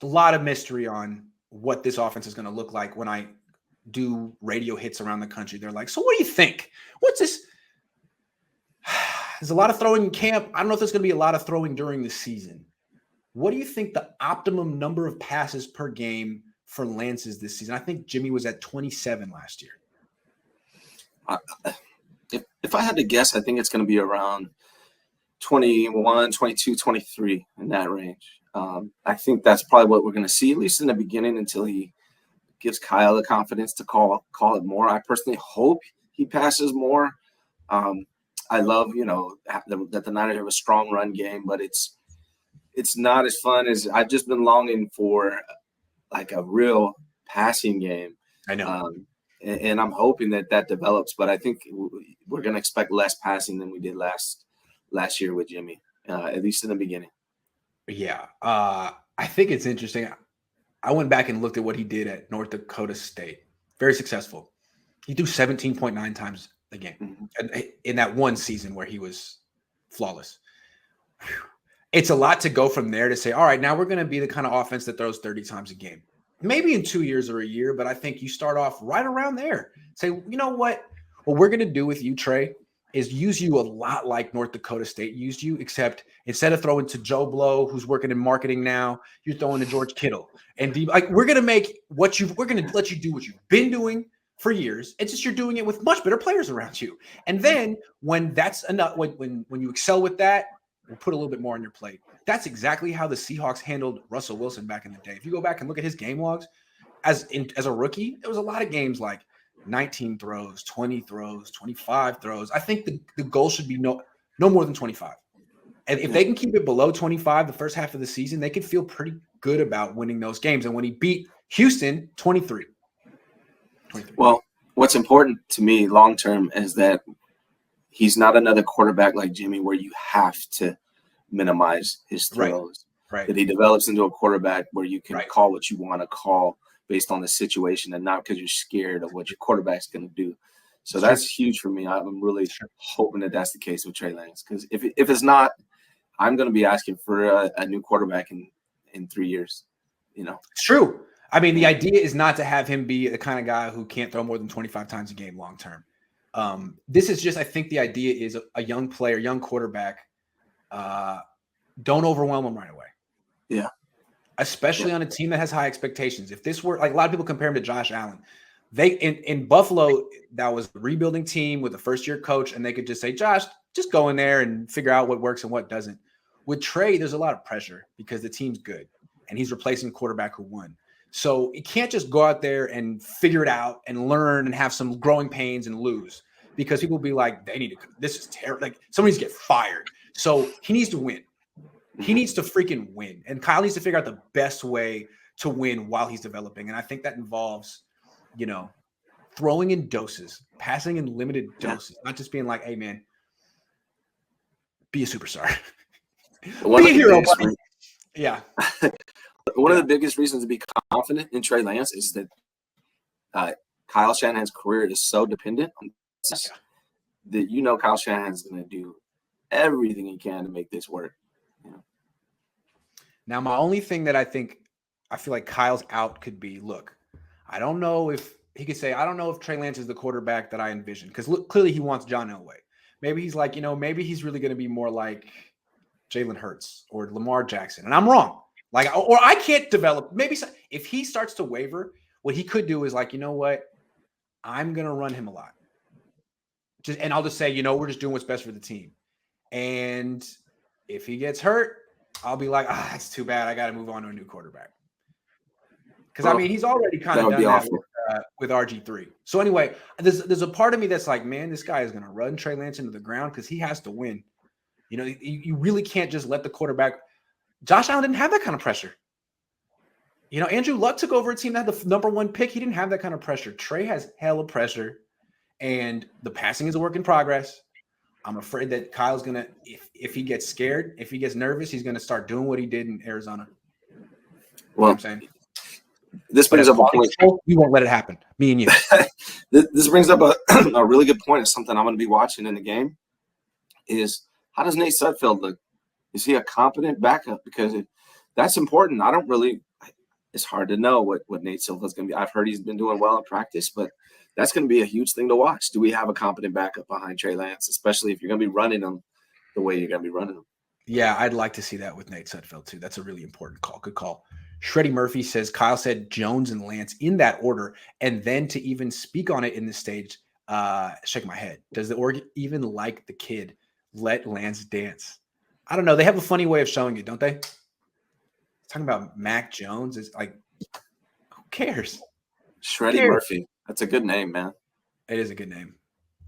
lot of mystery on what this offense is going to look like when I do radio hits around the country. They're like, so what do you think? What's this? There's a lot of throwing in camp. I don't know if there's going to be a lot of throwing during the season. What do you think the optimum number of passes per game for Lance is this season? I think Jimmy was at 27 last year. If I had to guess, I think it's going to be around 21, 22, 23 in that range. I think that's probably what we're going to see, at least in the beginning, until he gives Kyle the confidence to call it more. I personally hope he passes more. I love, that the Niners have a strong run game, but it's not as fun as I've just been longing for, like a real passing game. I know. And I'm hoping that develops, but I think we're going to expect less passing than we did last year with Jimmy, at least in the beginning. Yeah. I think it's interesting. I went back and looked at what he did at North Dakota State. Very successful. He threw 17.9 times a game in that one season where he was flawless. Whew. It's a lot to go from there to say, all right, now we're going to be the kind of offense that throws 30 times a game. Maybe in 2 years or a year, but I think you start off right around there. Say, you know what? What we're going to do with you, Trey, is use you a lot like North Dakota State used you, except instead of throwing to Joe Blow, who's working in marketing now, you're throwing to George Kittle. And we're going to make we're going to let you do what you've been doing for years. It's just you're doing it with much better players around you. And then when that's enough, when you excel with that, we'll put a little bit more on your plate. That's exactly how the Seahawks handled Russell Wilson back in the day. If you go back and look at his game logs as a rookie, there was a lot of games like 19 throws, 20 throws, 25 throws. I think the goal should be no more than 25. And if they can keep it below 25 the first half of the season, they could feel pretty good about winning those games. And when he beat Houston, 23. Well, what's important to me long-term is that he's not another quarterback like Jimmy where you have to minimize his throws. Right. That he develops into a quarterback where you can call what you want to call based on the situation and not because you're scared of what your quarterback's going to do. So that's huge for me. I'm really hoping that that's the case with Trey Lance, because if it's not, I'm going to be asking for a new quarterback in 3 years. It's true. I mean, the idea is not to have him be the kind of guy who can't throw more than 25 times a game long term. This is just, I think the idea is a young player, young quarterback. Don't overwhelm him right away. Yeah. Especially on a team that has high expectations. If this were like a lot of people compare him to Josh Allen, they in Buffalo, that was a rebuilding team with a first-year coach, and they could just say, Josh, just go in there and figure out what works and what doesn't. With Trey, there's a lot of pressure because the team's good, and he's replacing a quarterback who won. So he can't just go out there and figure it out and learn and have some growing pains and lose, because people will be like, this is terrible. Like, somebody needs to get fired. So he needs to win. He needs to freaking win. And Kyle needs to figure out the best way to win while he's developing. And I think that involves, throwing in doses, passing in limited doses, not just being like, hey, man, be a superstar. Be a hero, buddy. Yeah. One of the biggest reasons to be confident in Trey Lance is that Kyle Shanahan's career is so dependent on this that Kyle Shanahan's going to do everything he can to make this work. Now, my only thing that I feel like Kyle's out could be, look, I don't know if he could say, I don't know if Trey Lance is the quarterback that I envision, because clearly he wants John Elway. Maybe he's like, maybe he's really going to be more like Jalen Hurts or Lamar Jackson. And I'm wrong. Or I can't develop. Maybe if he starts to waver, what he could do is like, you know what? I'm going to run him a lot. And I'll just say, we're just doing what's best for the team. And if he gets hurt, I'll be like, that's too bad. I got to move on to a new quarterback. Because, he's already kind of done that with RG3. So anyway, there's a part of me that's like, man, this guy is going to run Trey Lance into the ground because he has to win. You really can't just let the quarterback. Josh Allen didn't have that kind of pressure. Andrew Luck took over a team that had the number one pick. He didn't have that kind of pressure. Trey has hella pressure, and the passing is a work in progress. I'm afraid that Kyle's going to, if he gets scared, if he gets nervous, he's going to start doing what he did in Arizona. Well, I'm saying? This brings up a point. We won't let it happen. Me and you. This brings up a really good point. It's something I'm going to be watching in the game is, how does Nate Sudfeld look? Is he a competent backup? Because that's important. it's hard to know what Nate Silva's going to be. I've heard he's been doing well in practice, but that's going to be a huge thing to watch. Do we have a competent backup behind Trey Lance, especially if you're going to be running him the way you're going to be running him? Yeah, I'd like to see that with Nate Sudfeld too. That's a really important call. Good call. Shreddy Murphy says Kyle said Jones and Lance in that order, and then to even speak on it in this stage, shake my head. Does the org even like the kid? Let Lance dance. I don't know. They have a funny way of showing it, don't they? Talking about Mac Jones is like, who cares? Shreddy Murphy. That's a good name, man. It is a good name.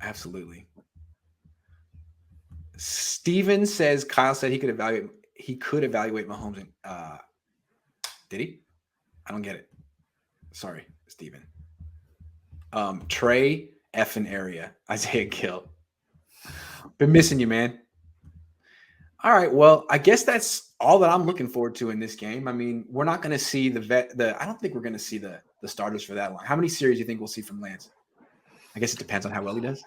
Absolutely. Steven says Kyle said he could evaluate Mahomes. Did he? I don't get it. Sorry, Steven. Trey effing area. Isaiah Gill. Been missing you, man. All right. Well, I guess that's all that I'm looking forward to in this game. I mean, we're not going to see I don't think we're going to see the starters for that long. How many series do you think we'll see from Lance? I guess it depends on how well he does.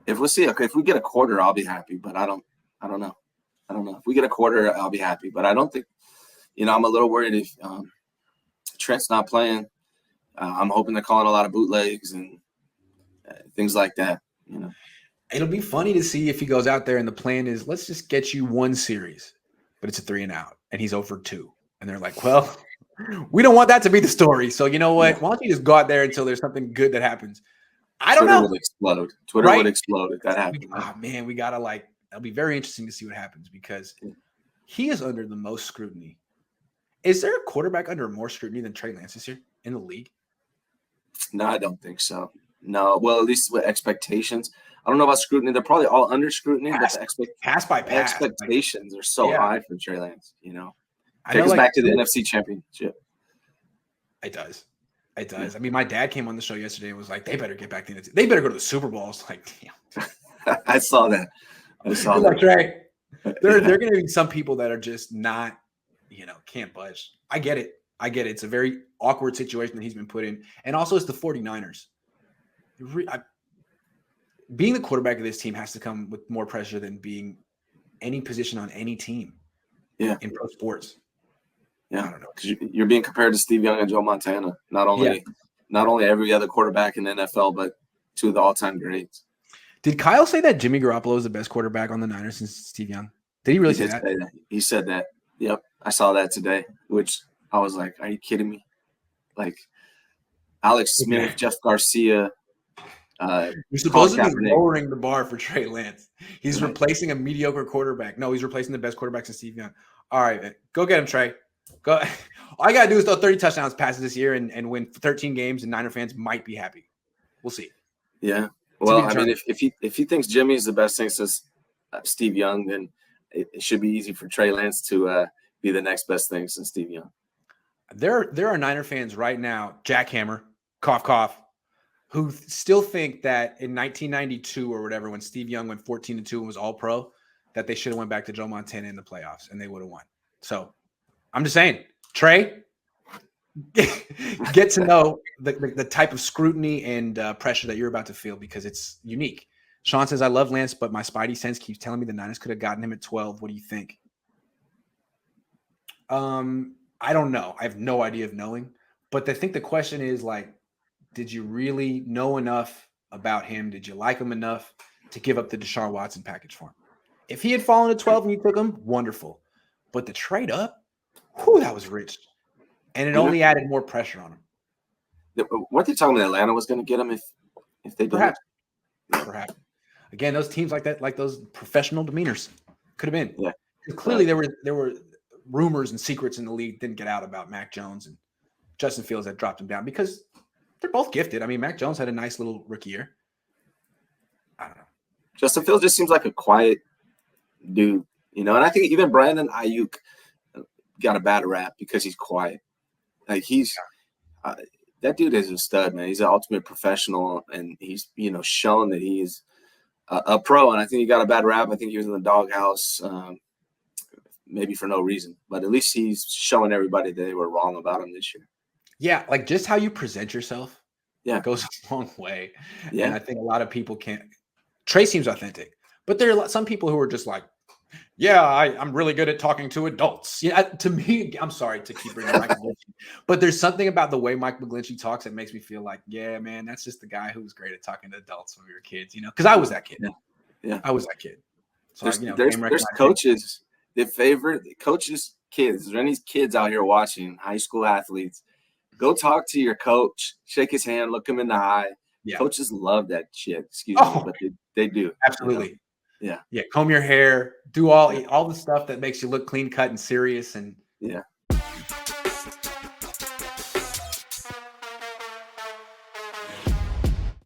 If we get a quarter, I'll be happy, but I don't know. If we get a quarter, I'll be happy, but I don't think, I'm a little worried if Trent's not playing. I'm hoping they're calling a lot of bootlegs and things like that, It'll be funny to see if he goes out there and the plan is, let's just get you one series, but it's a 3-and-out, and he's 0-for-2. And they're like, well, we don't want that to be the story. So you know what? Yeah. Why don't you just go out there until there's something good that happens? I don't know. Would explode. Twitter would explode if that happened. We got to it'll be very interesting to see what happens because he is under the most scrutiny. Is there a quarterback under more scrutiny than Trey Lance this year in the league? No, I don't think so. No. Well, at least with expectations. I don't know about scrutiny. They're probably all under scrutiny, but the pass by pass expectations are so high for Trey Lance, Take us back to the NFC Championship. It does. It does. I mean, my dad came on the show yesterday and was like, they better get back to the NFC. They better go to the Super Bowl. I was like, damn. I saw that. Like, Trey, there are going to be some people that are just not, can't budge. I get it. It's a very awkward situation that he's been put in. And also it's the 49ers. Being the quarterback of this team has to come with more pressure than being any position on any team in pro sports. Yeah, I don't know. Because you're being compared to Steve Young and Joe Montana. Not only every other quarterback in the NFL, but two of the all-time greats. Did Kyle say that Jimmy Garoppolo is the best quarterback on the Niners since Steve Young? Did he really say that? He said that. Yep. I saw that today, which I was like, are you kidding me? Like Alex Smith, Jeff Garcia. You're supposedly lowering the bar for Trey Lance. He's replacing a mediocre quarterback. No, he's replacing the best quarterback since Steve Young. All right, man. Go get him, Trey. Go. All I got to do is throw 30 touchdowns passes this year and win 13 games, and Niner fans might be happy. We'll see. Yeah. Well, I mean, if he thinks Jimmy's the best thing since Steve Young, then it should be easy for Trey Lance to be the next best thing since Steve Young. There are Niner fans right now, jackhammer, cough, cough, who still think that in 1992 or whatever, when Steve Young went 14-2 and was all pro, that they should have went back to Joe Montana in the playoffs and they would have won. So I'm just saying, Trey, get to know the type of scrutiny and pressure that you're about to feel because it's unique. Sean says, I love Lance, but my spidey sense keeps telling me the Niners could have gotten him at 12. What do you think? I don't know. I have no idea of knowing, but I think the question is like, did you really know enough about him? Did you like him enough to give up the Deshaun Watson package for him? If he had fallen to 12 and you took him, wonderful. But the trade up, that was rich. And it only added more pressure on him. Weren't they talking about Atlanta was going to get him if they did? Perhaps. Again, those teams like that, like those professional demeanors, could have been. Yeah. Clearly, there were rumors and secrets in the league didn't get out about Mac Jones and Justin Fields that dropped him down because they're both gifted. I mean, Mac Jones had a nice little rookie year. I don't know. Justin Fields just seems like a quiet dude, and I think even Brandon Ayuk got a bad rap because he's quiet. Like that dude is a stud, man. He's an ultimate professional, and he's shown that he's a pro. And I think he got a bad rap. I think he was in the doghouse, maybe for no reason, but at least he's showing everybody that they were wrong about him this year. Yeah, like just how you present yourself, goes a long way. Yeah, and I think a lot of people can't. Trey seems authentic, but there are some people who are just like, Yeah, I'm really good at talking to adults. Yeah, to me, I'm sorry to keep bringing Mike McGlinchey, but there's something about the way Mike McGlinchey talks that makes me feel like, yeah, man, that's just the guy who was great at talking to adults when we were kids, because I was that kid. Yeah. I was that kid. So, There's name coaches, their favorite coaches, kids. Is there any kids out here watching, high school athletes? Go talk to your coach, shake his hand, look him in the eye. Yeah. Coaches love that shit. Excuse me, but they do. Absolutely. Yeah. Yeah. Comb your hair, do all the stuff that makes you look clean cut and serious. And yeah.